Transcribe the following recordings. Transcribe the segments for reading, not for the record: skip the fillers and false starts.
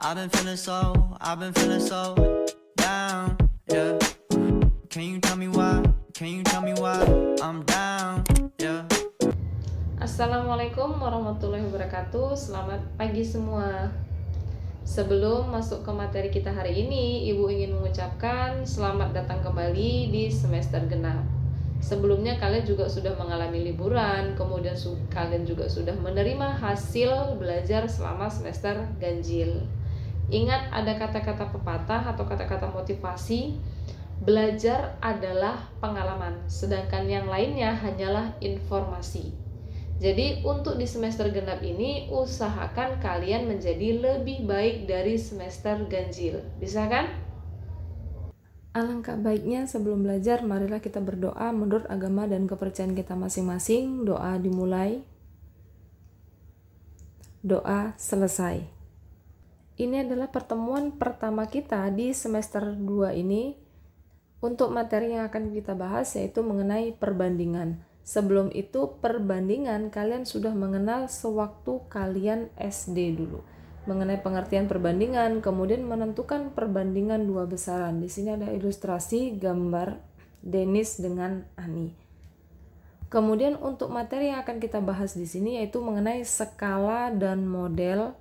I've been feeling so down, yeah. Can you tell me why? Can you tell me why I'm down, yeah. Assalamualaikum warahmatullahi wabarakatuh. Selamat pagi semua. Sebelum masuk ke materi kita hari ini, Ibu ingin mengucapkan selamat datang kembali di semester genap. Sebelumnya kalian juga sudah mengalami liburan, kemudian kalian juga sudah menerima hasil belajar selama semester ganjil. Ingat, ada kata-kata pepatah atau kata-kata motivasi, belajar adalah pengalaman, sedangkan yang lainnya hanyalah informasi. Jadi untuk di semester genap ini, usahakan kalian menjadi lebih baik dari semester ganjil. Bisa kan? Alangkah baiknya sebelum belajar, marilah kita berdoa menurut agama dan kepercayaan kita masing-masing. Doa dimulai, doa selesai. Ini adalah pertemuan pertama kita di semester 2 ini. Untuk materi yang akan kita bahas yaitu mengenai perbandingan. Sebelum itu, perbandingan kalian sudah mengenal sewaktu kalian SD dulu. Mengenai pengertian perbandingan, kemudian menentukan perbandingan dua besaran. Di sini ada ilustrasi gambar Denis dengan Ani. Kemudian untuk materi yang akan kita bahas di sini yaitu mengenai skala dan model.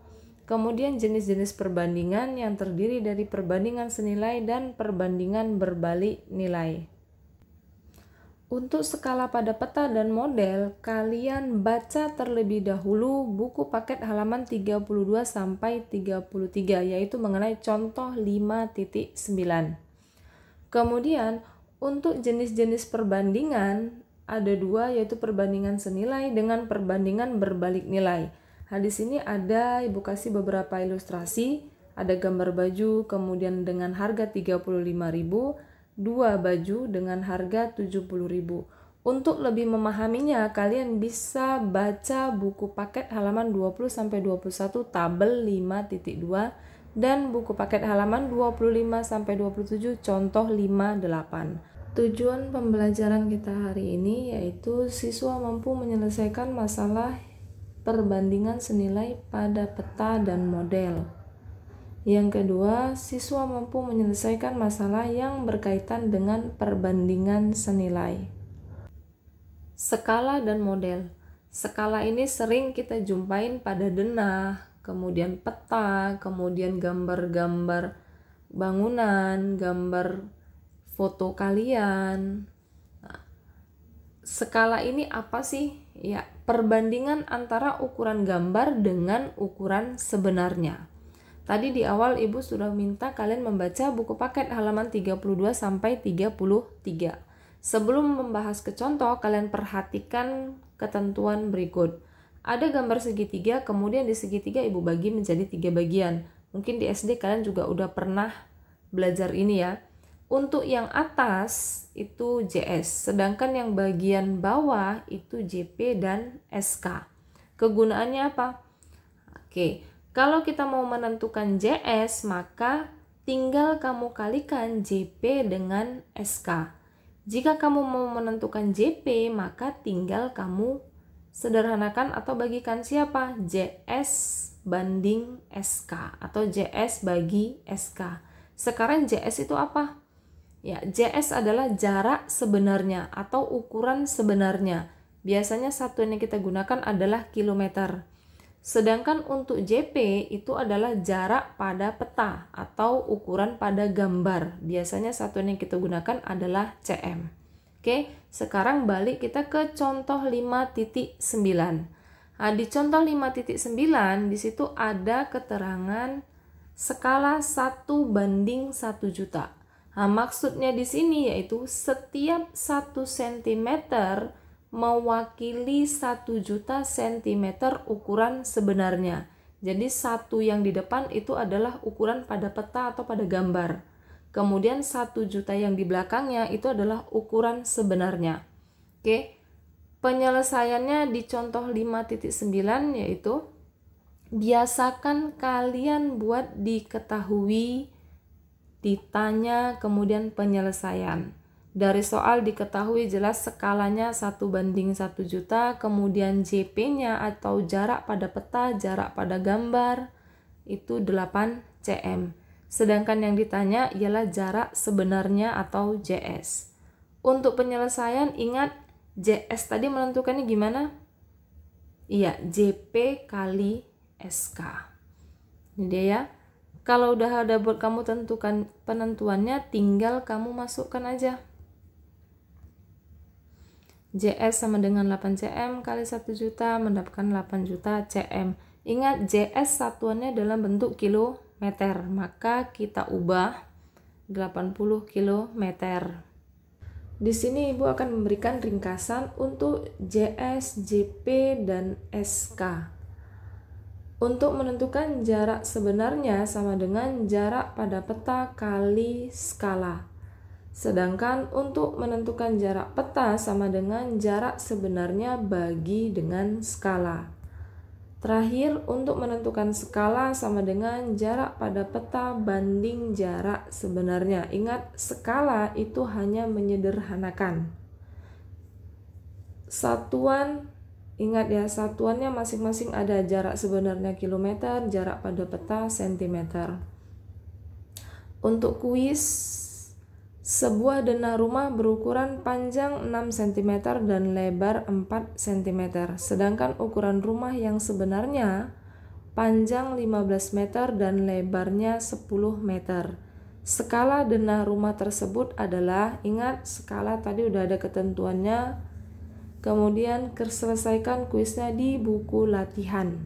Kemudian jenis-jenis perbandingan yang terdiri dari perbandingan senilai dan perbandingan berbalik nilai. Untuk skala pada peta dan model, kalian baca terlebih dahulu buku paket halaman 32 sampai 33 yaitu mengenai contoh 5.9. Kemudian untuk jenis-jenis perbandingan ada dua yaitu perbandingan senilai dengan perbandingan berbalik nilai. Di sini ada Ibu kasih beberapa ilustrasi, ada gambar baju kemudian dengan harga 35.000, dua baju dengan harga 70.000. Untuk lebih memahaminya, kalian bisa baca buku paket halaman 20 sampai 21 tabel 5.2 dan buku paket halaman 25 sampai 27 contoh 58. Tujuan pembelajaran kita hari ini yaitu siswa mampu menyelesaikan masalah perbandingan senilai pada peta dan model. Yang kedua, siswa mampu menyelesaikan masalah yang berkaitan dengan perbandingan senilai. Skala dan model. Skala ini sering kita jumpain pada denah, kemudian peta, kemudian gambar-gambar bangunan, gambar foto kalian. Skala ini apa sih? Ya, perbandingan antara ukuran gambar dengan ukuran sebenarnya. Tadi di awal Ibu sudah minta kalian membaca buku paket halaman 32 sampai 33. Sebelum membahas ke contoh, kalian perhatikan ketentuan berikut. Ada gambar segitiga, kemudian di segitiga Ibu bagi menjadi 3 bagian. Mungkin di SD kalian juga udah pernah belajar ini ya. Untuk yang atas itu JS, sedangkan yang bagian bawah itu JP dan SK. Kegunaannya apa? Oke, kalau kita mau menentukan JS, maka tinggal kamu kalikan JP dengan SK. Jika kamu mau menentukan JP, maka tinggal kamu sederhanakan atau bagikan siapa? JS banding SK atau JS bagi SK. Sekarang JS itu apa? Ya, JS adalah jarak sebenarnya atau ukuran sebenarnya. Biasanya satuan yang kita gunakan adalah kilometer. Sedangkan untuk JP itu adalah jarak pada peta atau ukuran pada gambar. Biasanya satuan yang kita gunakan adalah cm. Oke, sekarang balik kita ke contoh 5.9. Nah, di contoh 5.9 di situ ada keterangan skala 1 banding 1 juta. Nah, maksudnya di sini yaitu setiap 1 cm mewakili 1 juta cm ukuran sebenarnya. Jadi satu yang di depan itu adalah ukuran pada peta atau pada gambar. Kemudian 1 juta yang di belakangnya itu adalah ukuran sebenarnya. Oke. Penyelesaiannya di contoh 5.9 yaitu biasakan kalian buat diketahui, ditanya, kemudian penyelesaian. Dari soal diketahui jelas skalanya 1 banding 1 juta, kemudian JP-nya atau jarak pada peta, jarak pada gambar itu 8 cm. Sedangkan yang ditanya ialah jarak sebenarnya atau JS. Untuk penyelesaian ingat JS tadi menentukannya gimana? Iya, JP kali SK. Ini dia ya. Kalau udah ada buat kamu tentukan penentuannya, tinggal kamu masukkan aja. JS sama dengan 8 cm kali 1 juta mendapatkan 8 juta cm. Ingat JS satuannya dalam bentuk kilometer, maka kita ubah 80 kilometer. Di sini Ibu akan memberikan ringkasan untuk JS, JP, dan SK. Untuk menentukan jarak sebenarnya sama dengan jarak pada peta kali skala. Sedangkan untuk menentukan jarak peta sama dengan jarak sebenarnya bagi dengan skala. Terakhir, untuk menentukan skala sama dengan jarak pada peta banding jarak sebenarnya. Ingat, skala itu hanya menyederhanakan. Satuan, ingat ya, satuannya masing-masing ada jarak sebenarnya kilometer, jarak pada peta sentimeter. Untuk kuis, sebuah denah rumah berukuran panjang 6 cm dan lebar 4 cm. Sedangkan ukuran rumah yang sebenarnya panjang 15 meter dan lebarnya 10 meter. Skala denah rumah tersebut adalah, ingat skala tadi udah ada ketentuannya. Kemudian selesaikan kuisnya di buku latihan.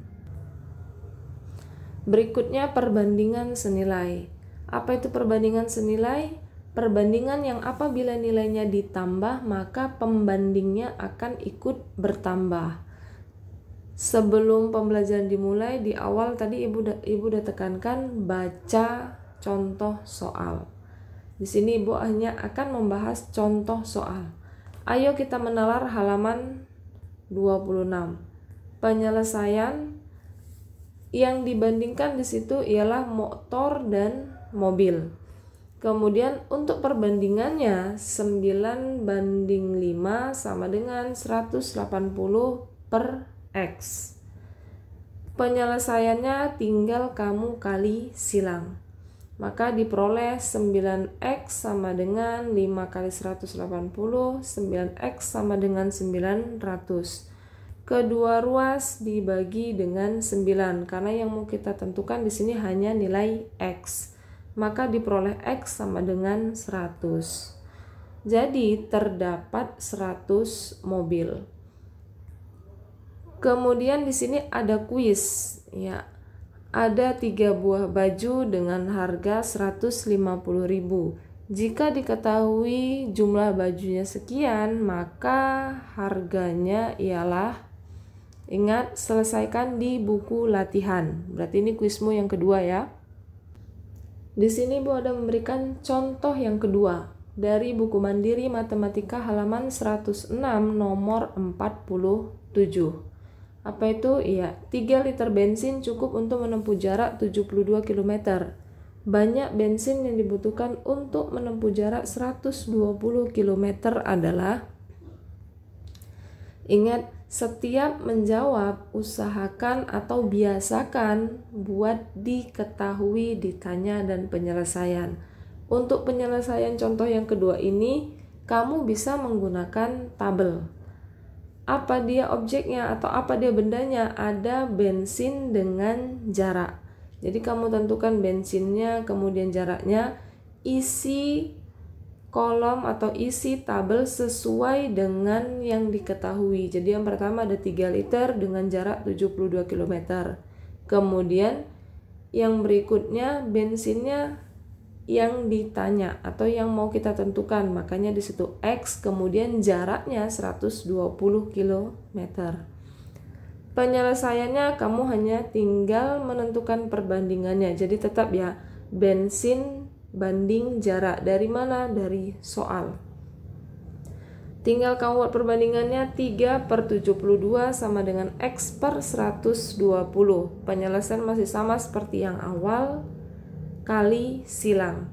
Berikutnya perbandingan senilai. Apa itu perbandingan senilai? Perbandingan yang apabila nilainya ditambah maka pembandingnya akan ikut bertambah. Sebelum pembelajaran dimulai, di awal tadi Ibu udah tekankan baca contoh soal. Di sini Ibu hanya akan membahas contoh soal. Ayo kita menalar halaman 26. Penyelesaian yang dibandingkan di situ ialah motor dan mobil. Kemudian untuk perbandingannya 9 banding 5 sama dengan 180 per X. Penyelesaiannya tinggal kamu kali silang. Maka diperoleh 9X sama dengan 5 kali 180, 9X sama dengan 900. Kedua ruas dibagi dengan 9 karena yang mau kita tentukan di sini hanya nilai X. Maka diperoleh X sama dengan 100. Jadi terdapat 100 mobil. Kemudian di sini ada kuis, ya. Ada 3 buah baju dengan harga 150.000. Jika diketahui jumlah bajunya sekian, maka harganya ialah, ingat, selesaikan di buku latihan. Berarti ini kuismu yang kedua ya. Di sini Ibu ada memberikan contoh yang kedua dari buku Mandiri Matematika halaman 106 nomor 47. Apa itu? Iya, 3 liter bensin cukup untuk menempuh jarak 72 km. Banyak bensin yang dibutuhkan untuk menempuh jarak 120 km adalah, ingat, setiap menjawab, usahakan atau biasakan buat diketahui, ditanya, dan penyelesaian. Untuk penyelesaian contoh yang kedua ini, kamu bisa menggunakan tabel. Apa dia objeknya atau apa dia bendanya? Ada bensin dengan jarak. Jadi kamu tentukan bensinnya, kemudian jaraknya, isi kolom atau isi tabel sesuai dengan yang diketahui. Jadi yang pertama ada 3 liter dengan jarak 72 km. Kemudian yang berikutnya bensinnya yang ditanya atau yang mau kita tentukan. Makanya di situ X, kemudian jaraknya 120 km. Penyelesaiannya kamu hanya tinggal menentukan perbandingannya. Jadi tetap ya, bensin banding jarak. Dari mana? Dari soal. Tinggal kamu buat perbandingannya. 3/72 sama dengan X per 120. Penyelesaian masih sama seperti yang awal, kali silang.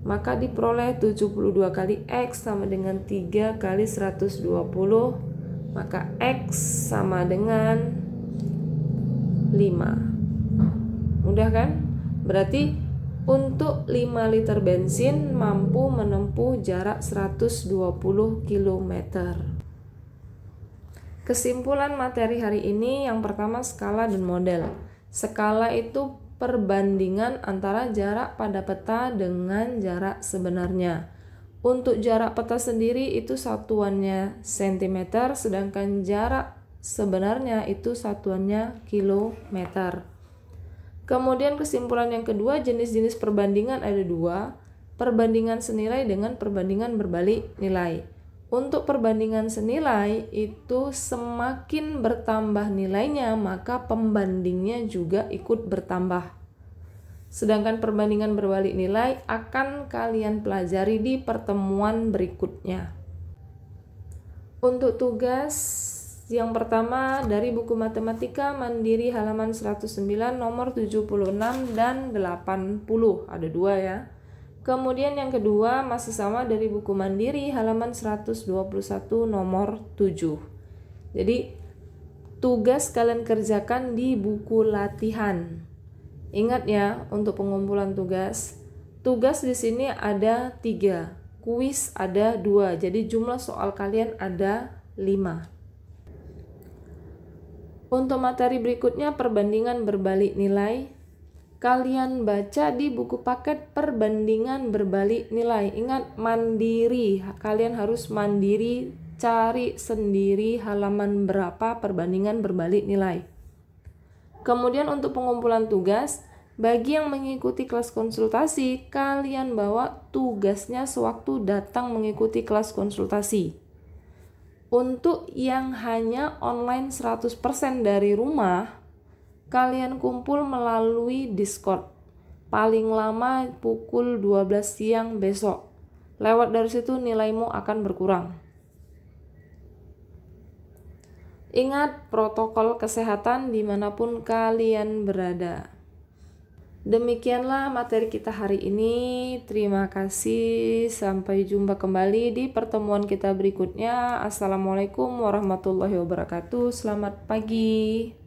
Maka diperoleh 72 kali X sama dengan 3 kali 120. Maka X sama dengan 5. Mudah kan? Berarti untuk 5 liter bensin mampu menempuh jarak 120 km. Kesimpulan materi hari ini, yang pertama skala dan model. Skala itu perbandingan antara jarak pada peta dengan jarak sebenarnya. Untuk jarak peta sendiri itu satuannya cm, sedangkan jarak sebenarnya itu satuannya kilometer. Kemudian kesimpulan yang kedua, jenis-jenis perbandingan ada dua, perbandingan senilai dengan perbandingan berbalik nilai. Untuk perbandingan senilai itu semakin bertambah nilainya maka pembandingnya juga ikut bertambah. Sedangkan perbandingan berbalik nilai akan kalian pelajari di pertemuan berikutnya. Untuk tugas yang pertama dari buku Matematika Mandiri halaman 109 nomor 76 dan 80, ada dua ya. Kemudian yang kedua masih sama dari buku Mandiri halaman 121 nomor 7. Jadi tugas kalian kerjakan di buku latihan. Ingat ya, untuk pengumpulan tugas di sini ada 3, kuis ada 2, jadi jumlah soal kalian ada 5. Untuk materi berikutnya perbandingan berbalik nilai, kalian baca di buku paket perbandingan berbalik nilai. Ingat, mandiri, kalian harus mandiri, cari sendiri halaman berapa perbandingan berbalik nilai. Kemudian untuk pengumpulan tugas, bagi yang mengikuti kelas konsultasi, kalian bawa tugasnya sewaktu datang mengikuti kelas konsultasi. Untuk yang hanya online 100% dari rumah, kalian kumpul melalui Discord. Paling lama pukul 12 siang besok. Lewat dari situ nilaimu akan berkurang. Ingat protokol kesehatan dimanapun kalian berada. Demikianlah materi kita hari ini. Terima kasih. Sampai jumpa kembali di pertemuan kita berikutnya. Assalamualaikum warahmatullahi wabarakatuh. Selamat pagi.